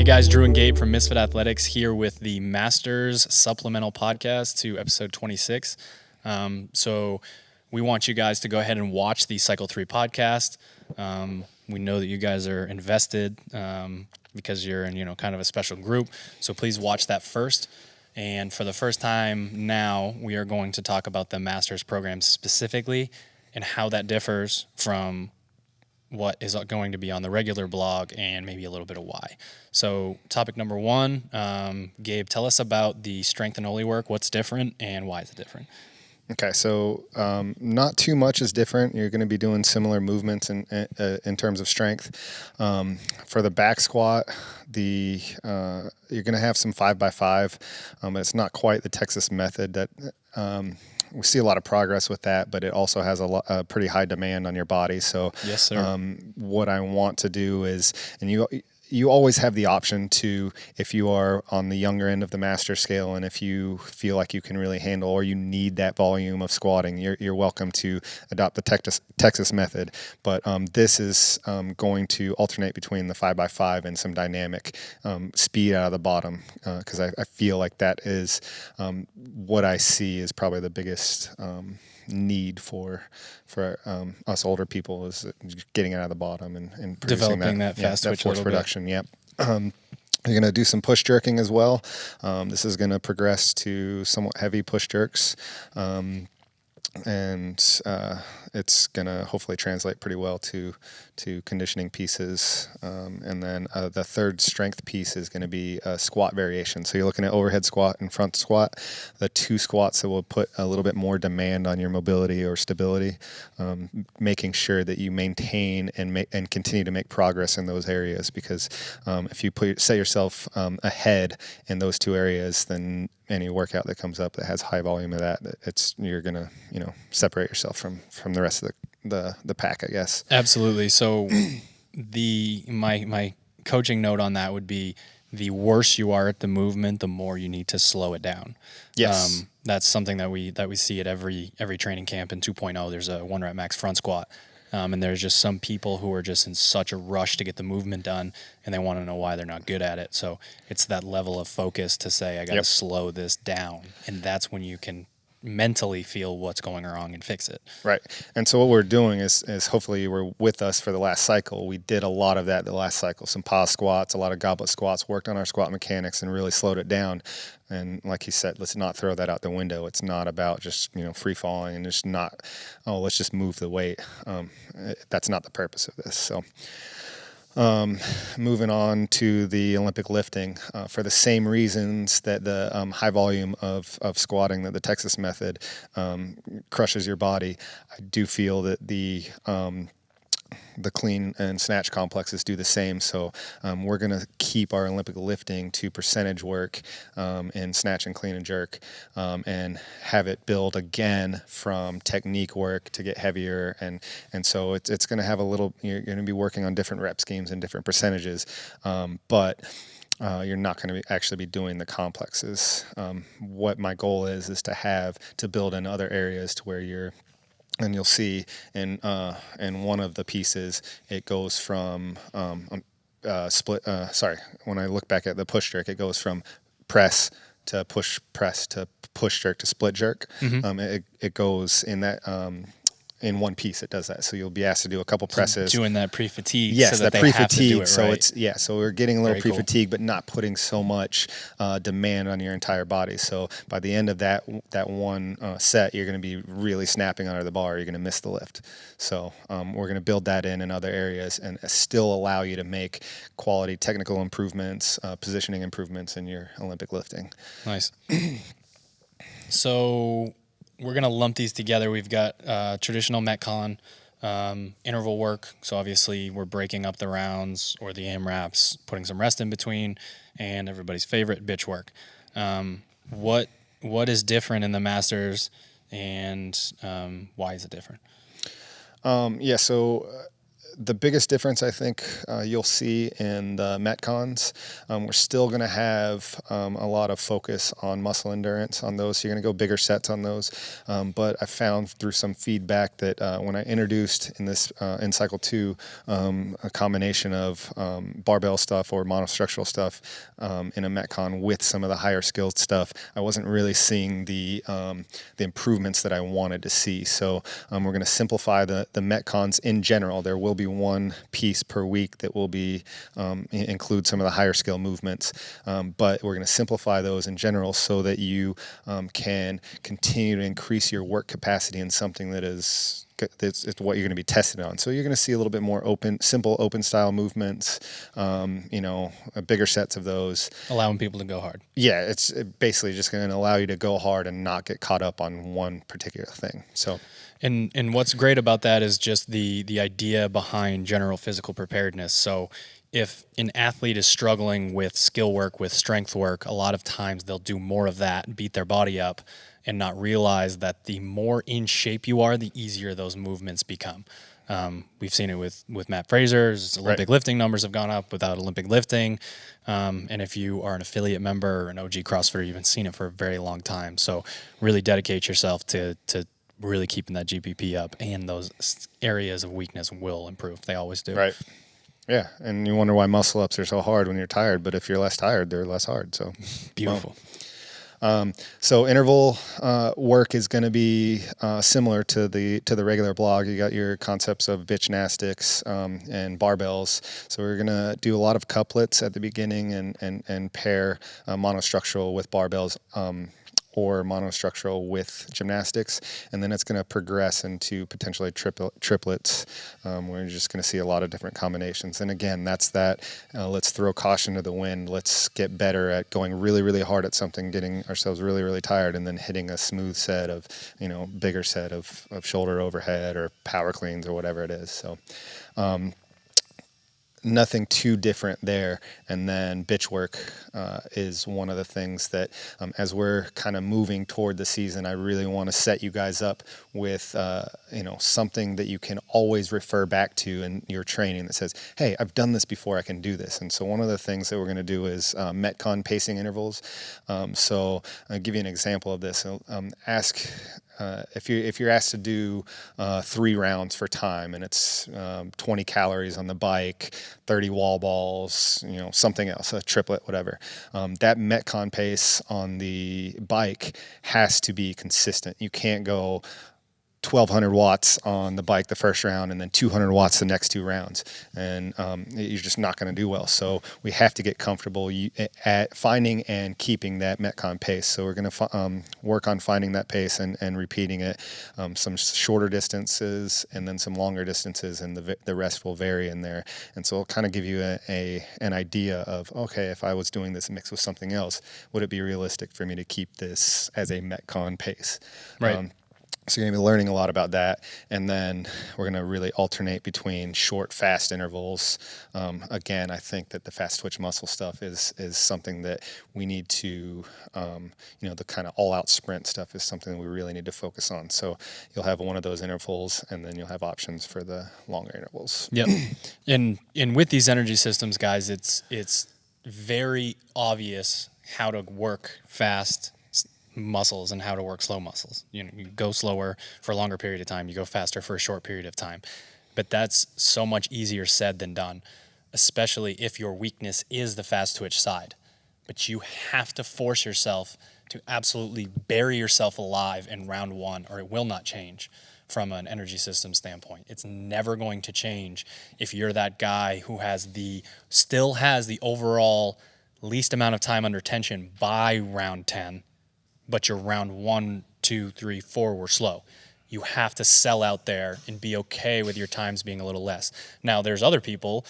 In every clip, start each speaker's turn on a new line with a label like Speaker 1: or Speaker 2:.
Speaker 1: Hey guys, Drew and Gabe from Misfit Athletics here with the Masters Supplemental Podcast to episode 26. So we want you guys to go ahead and watch the Cycle 3 podcast. We know that you guys are invested because you're in, kind of a special group. So please watch that first. And for the first time now, we are going to talk about the Masters program specifically and how that differs from what is going to be on the regular blog and maybe a little bit of why. So topic number one, Gabe, tell us about the strength and Oli work. What's different and why is it different?
Speaker 2: Okay, so not too much is different. You're going to be doing similar movements in terms of strength. For the back squat, you're going to have some 5x5, but it's not quite the Texas method that we see a lot of progress with that, but it also has a pretty high demand on your body. So
Speaker 1: yes, sir.
Speaker 2: What I want to do is, and you always have the option to, if you are on the younger end of the master scale and if you feel like you can really handle or you need that volume of squatting, you're welcome to adopt the Texas method. But this is going to alternate between the 5x5 and some dynamic speed out of the bottom because I feel like that is what I see is probably the biggest need for us older people is getting out of the bottom and
Speaker 1: developing that fast switch
Speaker 2: force production. Yep. You're going to do some push jerking as well. This is going to progress to somewhat heavy push jerks. And it's going to hopefully translate pretty well to conditioning pieces. And then the third strength piece is going to be a squat variation. So you're looking at overhead squat and front squat, the two squats that will put a little bit more demand on your mobility or stability, making sure that you maintain and continue to make progress in those areas. Because if you set yourself ahead in those two areas, then any workout that comes up that has high volume of that, you're gonna separate yourself from the rest of the pack, I guess.
Speaker 1: Absolutely. So my coaching note on that would be the worse you are at the movement, the more you need to slow it down.
Speaker 2: Yes.
Speaker 1: That's something that we see at every training camp in 2.0. There's a 1 rep max front squat. And there's just some people who are just in such a rush to get the movement done, and they want to know why they're not good at it. So it's that level of focus to say, I got to slow this down. And that's when you can mentally feel what's going wrong and fix it.
Speaker 2: Right. And so what we're doing is hopefully you were with us for the last cycle. We did a lot of that the last cycle, some pause squats, a lot of goblet squats, worked on our squat mechanics and really slowed it down. And like he said, let's not throw that out the window. It's not about just, free falling and just let's just move the weight. That's not the purpose of this. So moving on to the Olympic lifting, for the same reasons that the high volume of squatting, that the Texas method crushes your body, I do feel that the clean and snatch complexes do the same. So we're going to keep our Olympic lifting to percentage work in snatch and clean and jerk and have it build again from technique work to get heavier. And so it's going to have you're going to be working on different rep schemes and different percentages, but you're not going to actually be doing the complexes. What my goal is to build in other areas to where and you'll see in one of the pieces, it goes from split. When I look back at the push jerk, it goes from press to push jerk to split jerk.
Speaker 1: Mm-hmm.
Speaker 2: It goes in that. In one piece, it does that. So you'll be asked to do a couple presses.
Speaker 1: Doing that pre-fatigue.
Speaker 2: Yes,
Speaker 1: so that
Speaker 2: pre-fatigue.
Speaker 1: Have to do it
Speaker 2: so
Speaker 1: right.
Speaker 2: So we're getting a little
Speaker 1: Very
Speaker 2: pre-fatigue,
Speaker 1: cool.
Speaker 2: but not putting so much demand on your entire body. So by the end of that one set, you're going to be really snapping under the bar. You're going to miss the lift. So we're going to build that in other areas and still allow you to make quality technical improvements, positioning improvements in your Olympic lifting.
Speaker 1: Nice. So we're going to lump these together. We've got traditional Metcon, interval work. So obviously we're breaking up the rounds or the AMRAPs, putting some rest in between, and everybody's favorite, bitch work. What is different in the Masters, and why is it different?
Speaker 2: So the biggest difference I think you'll see in the Metcons, we're still going to have a lot of focus on muscle endurance on those. So you're going to go bigger sets on those. But I found through some feedback that when I introduced in this in cycle 2 a combination of barbell stuff or monostructural stuff in a Metcon with some of the higher skilled stuff, I wasn't really seeing the improvements that I wanted to see. So we're going to simplify the Metcons in general. There will be one piece per week that will be include some of the higher skill movements, but we're going to simplify those in general so that you can continue to increase your work capacity in something that is it's what you're going to be tested on. So you're going to see a little bit more simple open style movements, bigger sets of those.
Speaker 1: Allowing people to go hard.
Speaker 2: Yeah, it's basically just going to allow you to go hard and not get caught up on one particular thing. So,
Speaker 1: and what's great about that is just the idea behind general physical preparedness. So if an athlete is struggling with skill work, with strength work, a lot of times they'll do more of that and beat their body up and not realize that the more in shape you are, the easier those movements become. We've seen it with Matt Fraser's Olympic lifting numbers have gone up without Olympic lifting. And if you are an affiliate member or an OG CrossFitter, you've been seeing it for a very long time. So really dedicate yourself to really keeping that GPP up, and those areas of weakness will improve. They always do.
Speaker 2: Right. Yeah. And you wonder why muscle ups are so hard when you're tired, but if you're less tired, they're less hard. So
Speaker 1: beautiful.
Speaker 2: So interval work is going to be similar to the regular blog. You got your concepts of bitch gymnastics and barbells. So we're going to do a lot of couplets at the beginning and pair monostructural with barbells. Or monostructural with gymnastics, and then it's going to progress into potentially triplets. We're just going to see a lot of different combinations. And again, that's that. Let's throw caution to the wind. Let's get better at going really, really hard at something, getting ourselves really, really tired, and then hitting a smooth set of, bigger set of shoulder overhead or power cleans or whatever it is. So. Nothing too different there. And then bitch work is one of the things that as we're kind of moving toward the season, I really want to set you guys up with something that you can always refer back to in your training that says, hey, I've done this before, I can do this. And so one of the things that we're going to do is Metcon pacing intervals. So I'll give you an example of this. Ask if you're asked to do 3 rounds for time, and it's 20 calories on the bike, 30 wall balls, something else, a triplet, whatever, that Metcon pace on the bike has to be consistent. You can't go 1,200 watts on the bike the first round and then 200 watts the next 2 rounds, and you're just not going to do well. So we have to get comfortable at finding and keeping that Metcon pace. So we're going to work on finding that pace and repeating it, some shorter distances and then some longer distances, and the rest will vary in there. And so it'll kind of give you an idea of, okay, if I was doing this mixed with something else, would it be realistic for me to keep this as a Metcon pace?
Speaker 1: Right.
Speaker 2: So you're going to be learning a lot about that, and then we're going to really alternate between short, fast intervals. Again, I think that the fast twitch muscle stuff is something that we need to, the kind of all-out sprint stuff is something that we really need to focus on. So you'll have one of those intervals, and then you'll have options for the longer intervals.
Speaker 1: Yep. And with these energy systems, guys, it's very obvious how to work fast muscles and how to work slow muscles. You go slower for a longer period of time, you go faster for a short period of time. But that's so much easier said than done, especially if your weakness is the fast twitch side. But you have to force yourself to absolutely bury yourself alive in round 1, or it will not change from an energy system standpoint. It's never going to change if you're that guy who still has the overall least amount of time under tension by round 10, but your round 1, 2, 3, 4 were slow. You have to sell out there and be okay with your times being a little less. Now, there's other people,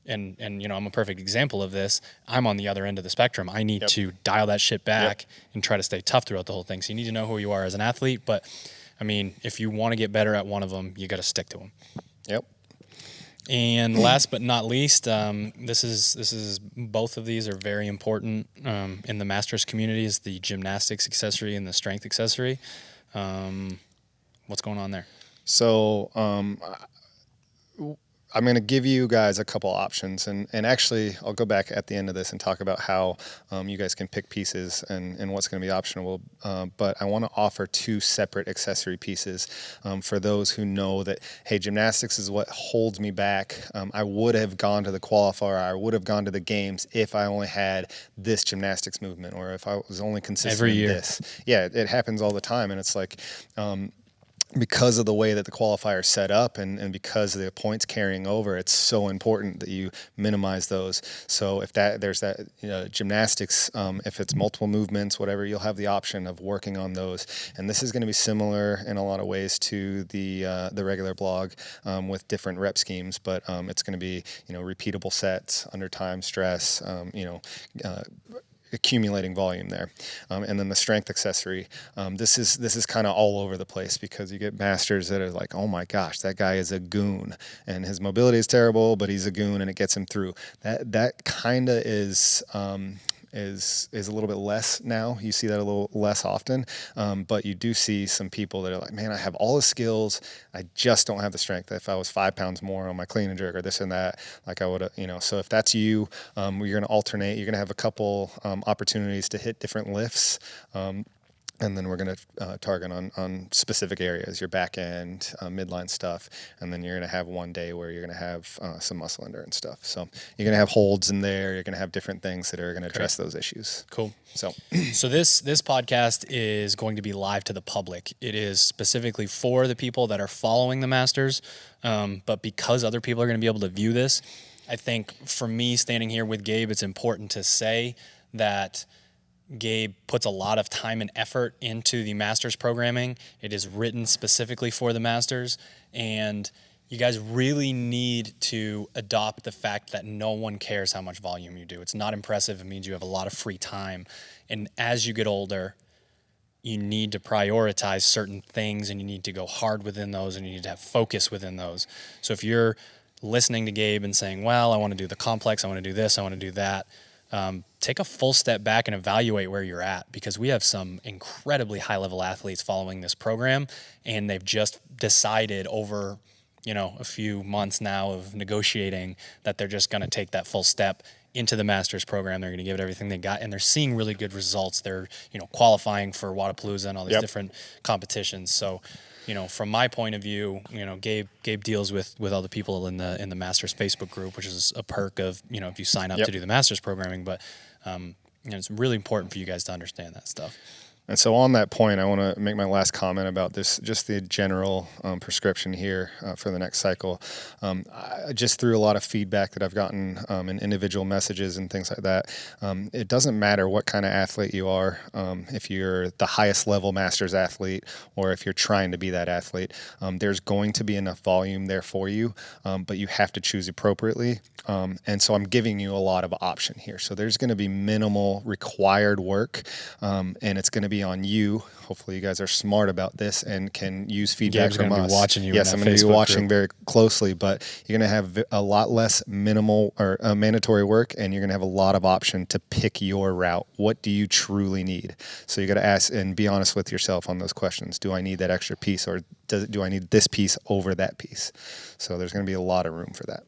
Speaker 1: and I'm a perfect example of this. I'm on the other end of the spectrum. I need to dial that shit back and try to stay tough throughout the whole thing. So you need to know who you are as an athlete. But, if you want to get better at one of them, you got to stick to them.
Speaker 2: Yep.
Speaker 1: And last but not least, this is both of these are very important in the masters community, is the gymnastics accessory and the strength accessory. What's going on there?
Speaker 2: So I'm going to give you guys a couple options, and actually I'll go back at the end of this and talk about how you guys can pick pieces and what's going to be optional. But I want to offer two separate accessory pieces for those who know that, hey, gymnastics is what holds me back. I would have gone to the qualifier, I would have gone to the games if I only had this gymnastics movement, or if I was only consistent
Speaker 1: Every
Speaker 2: in
Speaker 1: year.
Speaker 2: this. Yeah, it happens all the time, and it's like, because of the way that the qualifier is set up, and because of the points carrying over, it's so important that you minimize those. So if there's that gymnastics, if it's multiple movements, whatever, you'll have the option of working on those. And this is going to be similar in a lot of ways to the regular blog with different rep schemes, but it's going to be repeatable sets under time, stress, accumulating volume there. And then the strength accessory, this is kind of all over the place, because you get masters that are like, oh my gosh, that guy is a goon and his mobility is terrible, but he's a goon and it gets him through. That kind of is a little bit less now. You see that a little less often, but you do see some people that are like, man, I have all the skills, I just don't have the strength. If I was 5 pounds more on my clean and jerk or this and that, like I would have, so if that's you, you're going to alternate. You're going to have a couple opportunities to hit different lifts. And then we're going to target on specific areas, your back end, midline stuff. And then you're going to have one day where you're going to have some muscle endurance stuff. So you're going to have holds in there. You're going to have different things that are going to address those issues.
Speaker 1: Cool.
Speaker 2: So
Speaker 1: this podcast is going to be live to the public. It is specifically for the people that are following the Masters. But because other people are going to be able to view this, I think for me standing here with Gabe, it's important to say that Gabe puts a lot of time and effort into the Masters programming. It is written specifically for the Masters, and you guys really need to adopt the fact that no one cares how much volume you do. It's not impressive. It means you have a lot of free time. And as you get older, you need to prioritize certain things, and you need to go hard within those, and you need to have focus within those. So if you're listening to Gabe and saying, well, I want to do the complex, I want to do this, I want to do that, take a full step back and evaluate where you're at, because we have some incredibly high-level athletes following this program, and they've just decided over, a few months now of negotiating that they're just going to take that full step into the Masters program. They're going to give it everything they got, and they're seeing really good results. They're, qualifying for Wadapalooza and all these different competitions. So, from my point of view, Gabe deals with other people in the Masters Facebook group, which is a perk of, if you sign up to do the Masters programming. But, it's really important for you guys to understand that stuff.
Speaker 2: And so on that point, I want to make my last comment about this, just the general prescription here for the next cycle. I just through a lot of feedback that I've gotten in individual messages and things like that. It doesn't matter what kind of athlete you are, if you're the highest level Masters athlete or if you're trying to be that athlete, there's going to be enough volume there for you, but you have to choose appropriately. And so I'm giving you a lot of option here. So there's going to be minimal required work, and it's going to be on you. Hopefully you guys are smart about this and can use feedback from us.
Speaker 1: Be watching you.
Speaker 2: Yes, I'm going to be watching very closely, but you're going to have a lot less minimal or mandatory work, and you're going to have a lot of option to pick your route. What do you truly need? So you got to ask and be honest with yourself on those questions. Do I need that extra piece, or do I need this piece over that piece? So there's going to be a lot of room for that.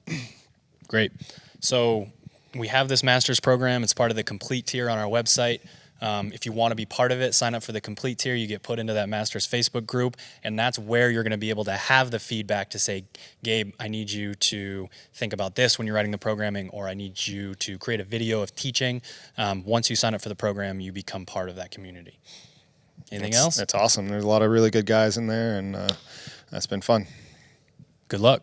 Speaker 1: Great. So we have this Masters program. It's part of the complete tier on our website. If you want to be part of it, sign up for the complete tier. You get put into that Masters Facebook group, and that's where you're going to be able to have the feedback to say, Gabe, I need you to think about this when you're writing the programming, or I need you to create a video of teaching. Once you sign up for the program, you become part of that community. Anything else?
Speaker 2: That's awesome. There's a lot of really good guys in there, and that's been fun.
Speaker 1: Good luck.